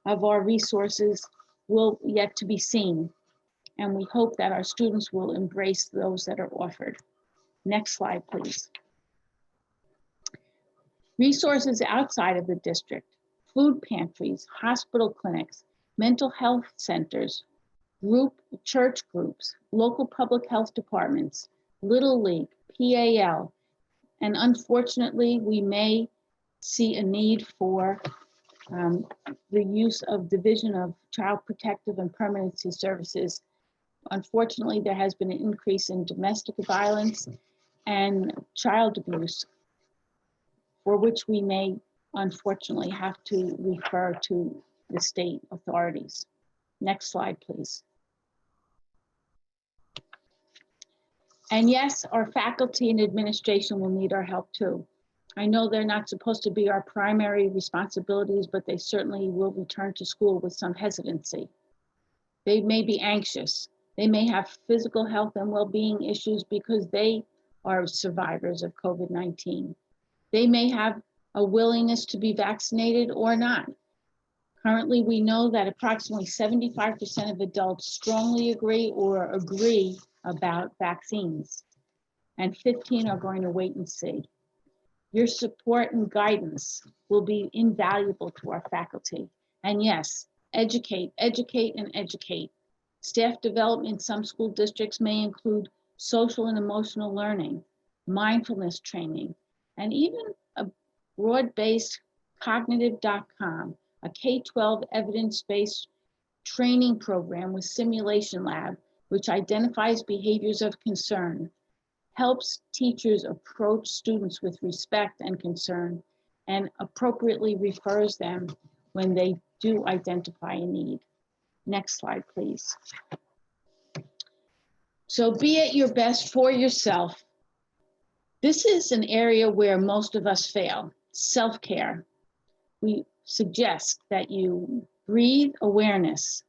of our resources will yet to be seen, and we hope that our students will embrace those that are offered. Next slide, please. Resources outside of the district, food pantries, hospital clinics, mental health centers, church groups, local public health departments, Little League, PAL, and unfortunately, we may see a need for the use of Division of Child Protective and Permanency Services. Unfortunately, there has been an increase in domestic violence and child abuse, for which we may unfortunately have to refer to the state authorities. Next slide, please. And yes, our faculty and administration will need our help too. I know they're not supposed to be our primary responsibilities, but they certainly will return to school with some hesitancy. They may be anxious. They may have physical health and well-being issues because they are survivors of COVID-19. They may have a willingness to be vaccinated or not. Currently, we know that approximately 75% of adults strongly agree or agree about vaccines, and 15 are going to wait and see. Your support and guidance will be invaluable to our faculty. And yes, educate, educate, and educate. Staff development in some school districts may include social and emotional learning, mindfulness training, and even a broad-based cognitive.com, a K-12 evidence-based training program with simulation lab, which identifies behaviors of concern, helps teachers approach students with respect and concern, and appropriately refers them when they do identify a need. Next slide, please. So be at your best for yourself. This is an area where most of us fail, self-care. We suggest that you breathe awareness,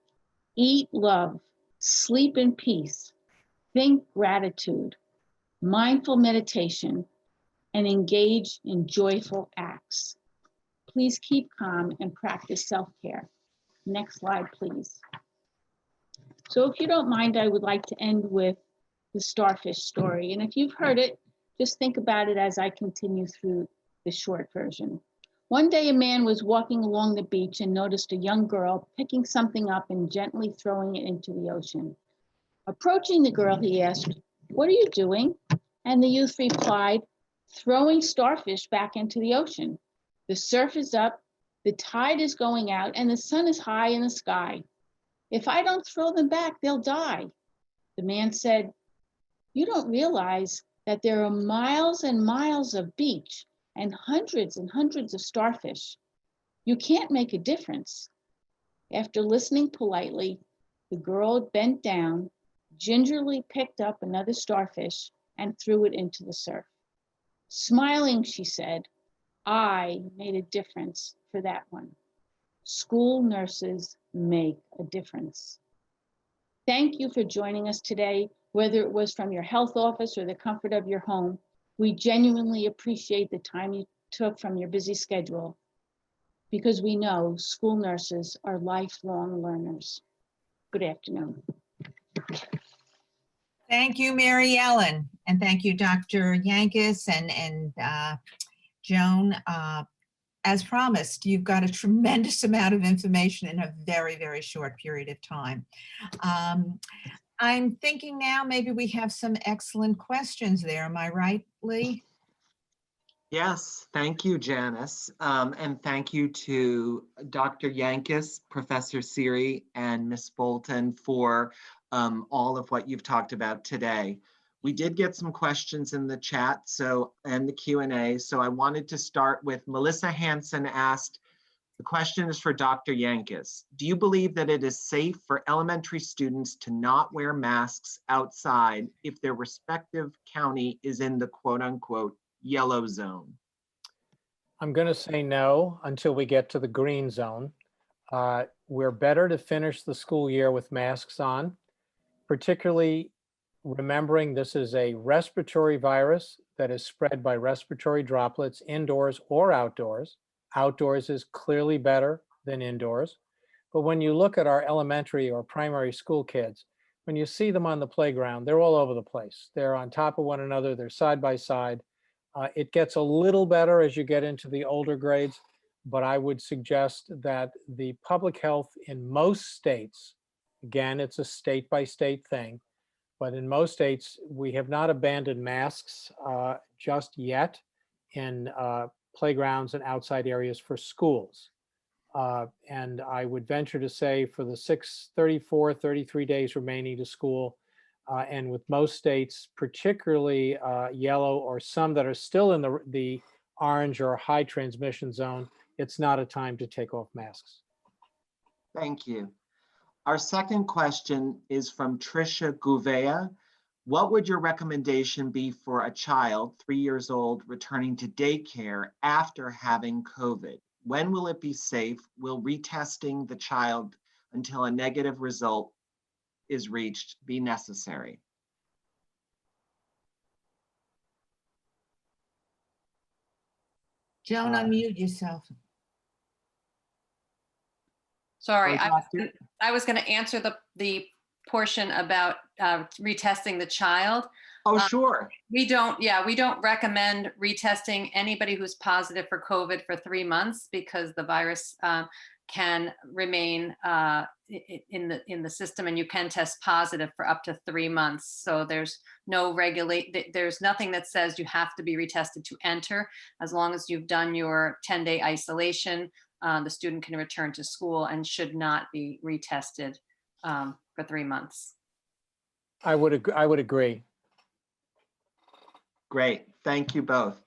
eat love, sleep in peace, think gratitude, mindful meditation, and engage in joyful acts. Please keep calm and practice self-care. Next slide, please. So if you don't mind, I would like to end with the starfish story. And if you've heard it, just think about it as I continue through the short version. One day, a man was walking along the beach and noticed a young girl picking something up and gently throwing it into the ocean. Approaching the girl, he asked, "What are you doing?" And the youth replied, "Throwing starfish back into the ocean. The surf is up, the tide is going out, and the sun is high in the sky. If I don't throw them back, they'll die." The man said, "You don't realize that there are miles and miles of beach and hundreds of starfish. You can't make a difference." After listening politely, the girl bent down, gingerly picked up another starfish and threw it into the surf. Smiling, she said, "I made a difference for that one." School nurses make a difference. Thank you for joining us today, whether it was from your health office or the comfort of your home. We genuinely appreciate the time you took from your busy schedule, because we know school nurses are lifelong learners. Good afternoon. Thank you, Mary Ellen, and thank you, Dr. Yankus and Joan. As promised, you've got a tremendous amount of information in a very, very short period of time. I'm thinking now maybe we have some excellent questions there. Am I right, Lee? Yes, thank you, Janice. And thank you to Dr. Yankus, Professor Siri, and Ms. Bolton for all of what you've talked about today. We did get some questions in the chat and the Q&A. So I wanted to start with Melissa Hansen asked, the question is for Dr. Yankus. Do you believe that it is safe for elementary students to not wear masks outside if their respective county is in the quote unquote yellow zone? I'm going to say no until we get to the green zone. We're better to finish the school year with masks on, particularly remembering this is a respiratory virus that is spread by respiratory droplets indoors or outdoors. Outdoors is clearly better than indoors. But when you look at our elementary or primary school kids, when you see them on the playground, they're all over the place. They're on top of one another, they're side by side. It gets a little better as you get into the older grades, but I would suggest that the public health in most states, again, it's a state by state thing, but in most states, we have not abandoned masks just yet in playgrounds and outside areas for schools. And I would venture to say for the 33 days remaining to school, and with most states, particularly yellow or some that are still in the orange or high transmission zone, it's not a time to take off masks. Thank you. Our second question is from Tricia Gouveia. What would your recommendation be for a child 3 years old returning to daycare after having COVID? When will it be safe? Will retesting the child until a negative result is reached be necessary? Joan, unmute yourself. Sorry, Or I was going to answer the portion about retesting the child. Oh, sure. We don't recommend retesting anybody who's positive for COVID for 3 months because the virus can remain in the system, and you can test positive for up to 3 months. So there's there's nothing that says you have to be retested to enter. As long as you've done your 10-day isolation, the student can return to school and should not be retested for 3 months. I would agree. Great, thank you both.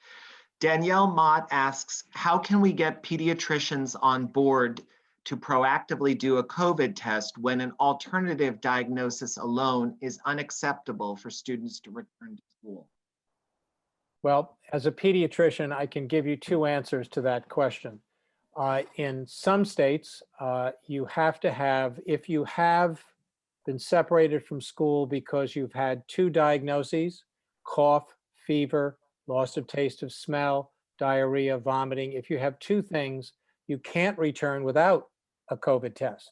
Danielle Mott asks, how can we get pediatricians on board to proactively do a COVID test when an alternative diagnosis alone is unacceptable for students to return to school? Well, as a pediatrician, I can give you two answers to that question. In some states, you have to have, if you have been separated from school because you've had 2 diagnoses, cough, fever, loss of taste of smell, diarrhea, vomiting. If you have 2 things, you can't return without a COVID test.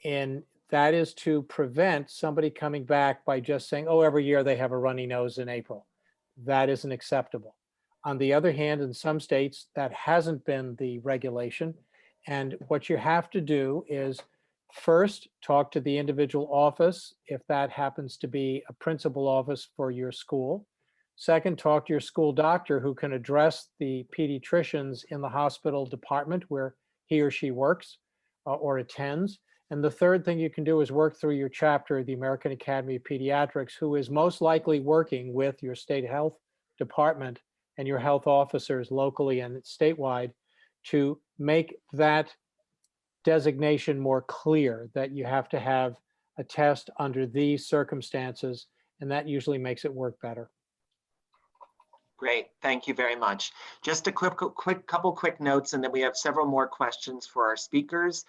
And that is to prevent somebody coming back by just saying, oh, every year they have a runny nose in April. That isn't acceptable. On the other hand, in some states, that hasn't been the regulation. And what you have to do is first talk to the individual office, if that happens to be a principal office for your school. Second, talk to your school doctor who can address the pediatricians in the hospital department where he or she works or attends. And the third thing you can do is work through your chapter, the American Academy of Pediatrics, who is most likely working with your state health department and your health officers locally and statewide to make that designation more clear, that you have to have a test under these circumstances, and that usually makes it work better. Great, thank you very much. Just a couple quick notes, and then we have several more questions for our speakers.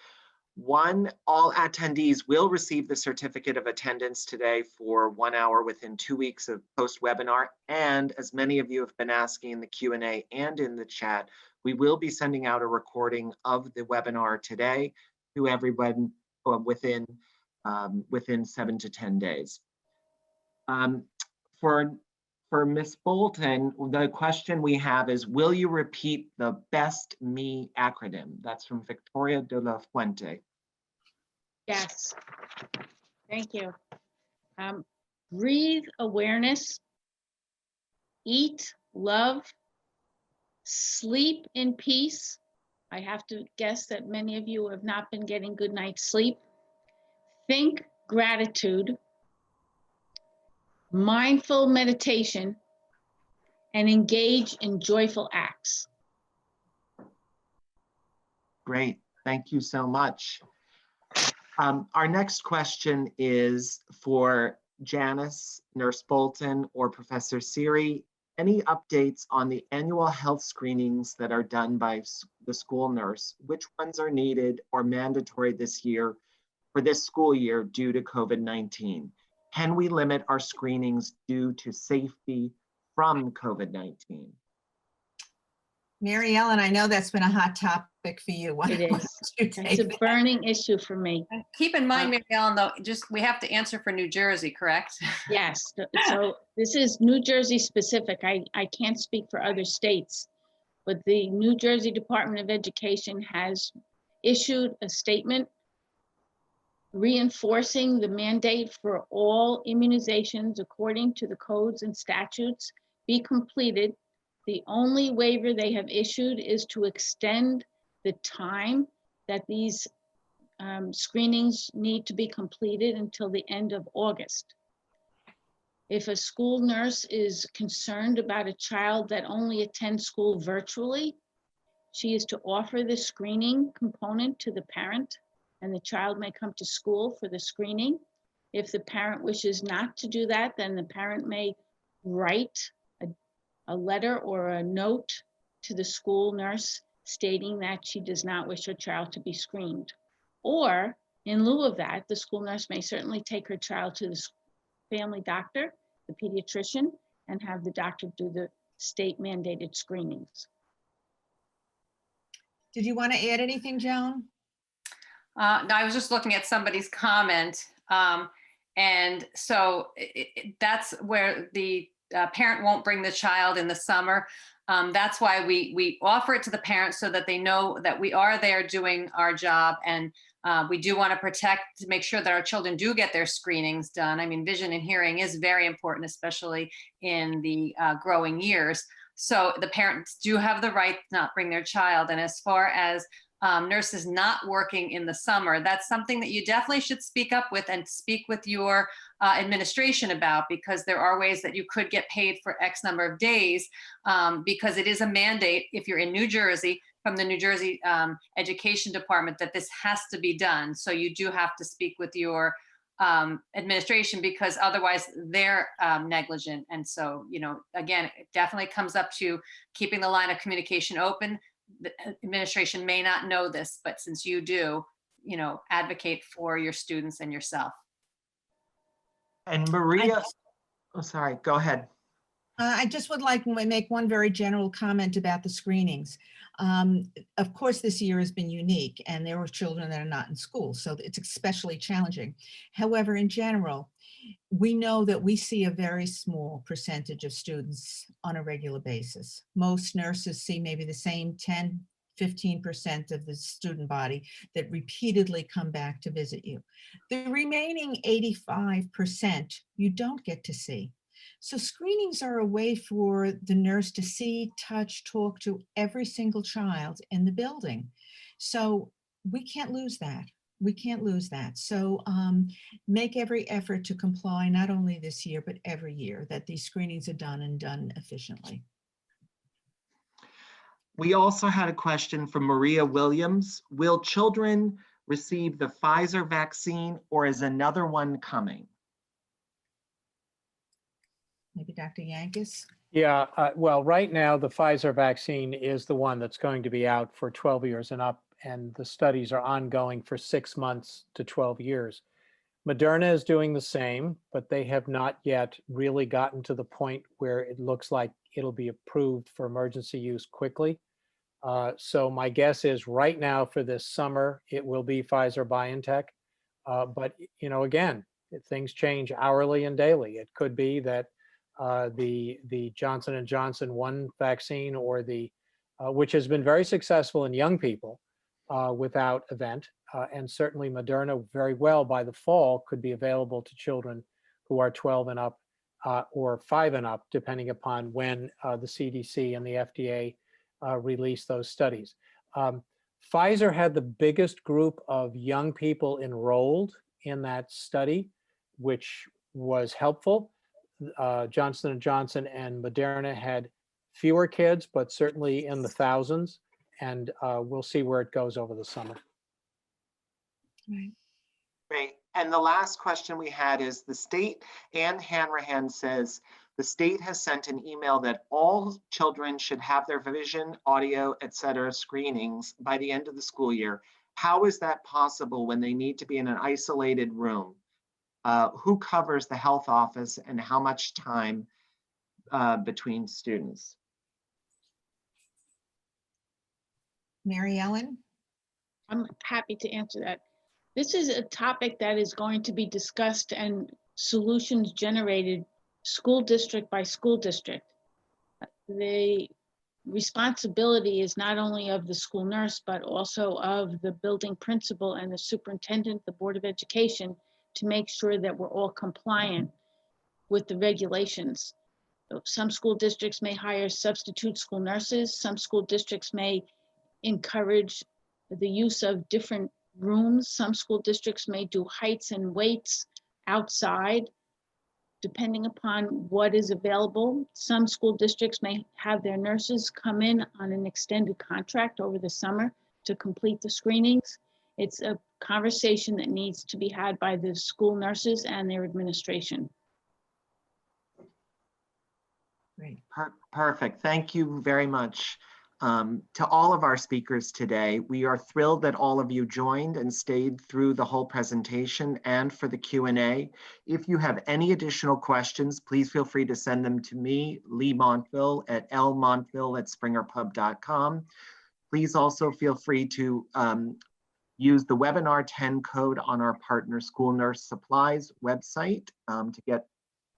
One, all attendees will receive the certificate of attendance today for 1 hour within 2 weeks of post-webinar. And as many of you have been asking in the Q&A and in the chat, we will be sending out a recording of the webinar today to everyone within 7 to 10 days. For Ms. Bolton, the question we have is, will you repeat the BEST Me acronym? That's from Victoria de la Fuente. Yes. Thank you. Breathe awareness, eat love, sleep in peace. I have to guess that many of you have not been getting good night's sleep. Think gratitude, mindful meditation, and engage in joyful acts. Great, thank you so much. Our next question is for Janice, Nurse Bolton, or Professor Siri. Any updates on the annual health screenings that are done by the school nurse? Which ones are needed or mandatory this year for this school year due to COVID-19? Can we limit our screenings due to safety from COVID-19? Mary Ellen, I know that's been a hot topic for you. Why It don't is. you It's take a that? burning issue for me. Keep in mind, Mary Ellen, though, just we have to answer for New Jersey, correct? Yes, so this is New Jersey specific. I can't speak for other states, but the New Jersey Department of Education has issued a statement reinforcing the mandate for all immunizations according to the codes and statutes be completed. The only waiver they have issued is to extend the time that these screenings need to be completed until the end of August. If a school nurse is concerned about a child that only attends school virtually, she is to offer the screening component to the parent, and the child may come to school for the screening. If the parent wishes not to do that, then the parent may write a letter or a note to the school nurse stating that she does not wish her child to be screened. Or in lieu of that, the school nurse may certainly take her child to the family doctor, the pediatrician, and have the doctor do the state mandated screenings. Did you want to add anything, Joan? No, I was just looking at somebody's comment. And so that's where the parent won't bring the child in the summer. That's why we offer it to the parents so that they know that we are there doing our job, and we do want to protect, to make sure that our children do get their screenings done. I mean, vision and hearing is very important, especially in the growing years. So the parents do have the right to not bring their child. And as far as nurses not working in the summer, that's something that you definitely should speak up with and speak with your administration about, because there are ways that you could get paid for X number of days, because it is a mandate if you're in New Jersey from the New Jersey Education Department that this has to be done. So you do have to speak with your administration, because otherwise they're negligent. And so, you know, again, it definitely comes up to keeping the line of communication open. The administration may not know this, but since you do, you know, advocate for your students and yourself. And Maria, oh, sorry, go ahead. I just would like to make one very general comment about the screenings. Of course, this year has been unique and there were children that are not in school, so it's especially challenging. However, in general, we know that we see a very small percentage of students on a regular basis. Most nurses see maybe the same 10, 15% of the student body that repeatedly come back to visit you. The remaining 85% you don't get to see. So screenings are a way for the nurse to see, touch, talk to every single child in the building. So we can't lose that. We can't lose that. So make every effort to comply, not only this year, but every year, that these screenings are done and done efficiently. We also had a question from Maria Williams. Will children receive the Pfizer vaccine or is another one coming? Maybe Dr. Yankus? Yeah, well, right now, the Pfizer vaccine is the one that's going to be out for 12 years and up, and the studies are ongoing for 6 months to 12 years. Moderna is doing the same, but they have not yet really gotten to the point where it looks like it'll be approved for emergency use quickly. So my guess is right now for this summer, it will be Pfizer BioNTech. But, you know, again, things change hourly and daily. It could be that the Johnson & Johnson 1 vaccine or the, which has been very successful in young people without event, and certainly Moderna very well by the fall could be available to children who are 12 and up or 5 and up, depending upon when the CDC and the FDA release those studies. Pfizer had the biggest group of young people enrolled in that study, which was helpful. Johnson & Johnson and Moderna had fewer kids, but certainly in the thousands, and we'll see where it goes over the summer. Right. Great. And the last question we had is the state, Ann Hanrahan says, the state has sent an email that all children should have their vision, audio, etc. screenings by the end of the school year. How is that possible when they need to be in an isolated room? Who covers the health office and how much time between students? Mary Ellen? I'm happy to answer that. This is a topic that is going to be discussed and solutions generated school district by school district. The responsibility is not only of the school nurse, but also of the building principal and the superintendent, the Board of Education, to make sure that we're all compliant with the regulations. Some school districts may hire substitute school nurses. Some school districts may encourage the use of different rooms. Some school districts may do heights and weights outside, depending upon what is available. Some school districts may have their nurses come in on an extended contract over the summer to complete the screenings. It's a conversation that needs to be had by the school nurses and their administration. Great. Perfect. Thank you very much to all of our speakers today. We are thrilled that all of you joined and stayed through the whole presentation and for the Q&A. If you have any additional questions, please feel free to send them to me, Lee Montville, at lmontville@springerpub.com. Please also feel free to use the webinar 10 code on our partner School Nurse Supplies website to get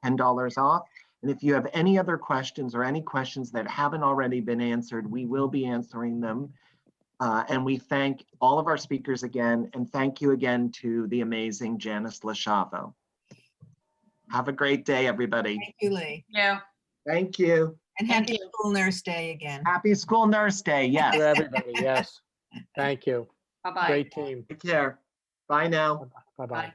$10 off. And if you have any other questions or any questions that haven't already been answered, we will be answering them. And we thank all of our speakers again, and thank you again to the amazing Janice Lachavo. Have a great day, everybody. Thank you, Lee. Yeah. Thank you. And Thank happy you. School Nurse Day again. Happy School Nurse Day. For Yes. everybody, yes. Thank you. Bye-bye. Great team. Take care. Bye now. Bye-bye. Bye.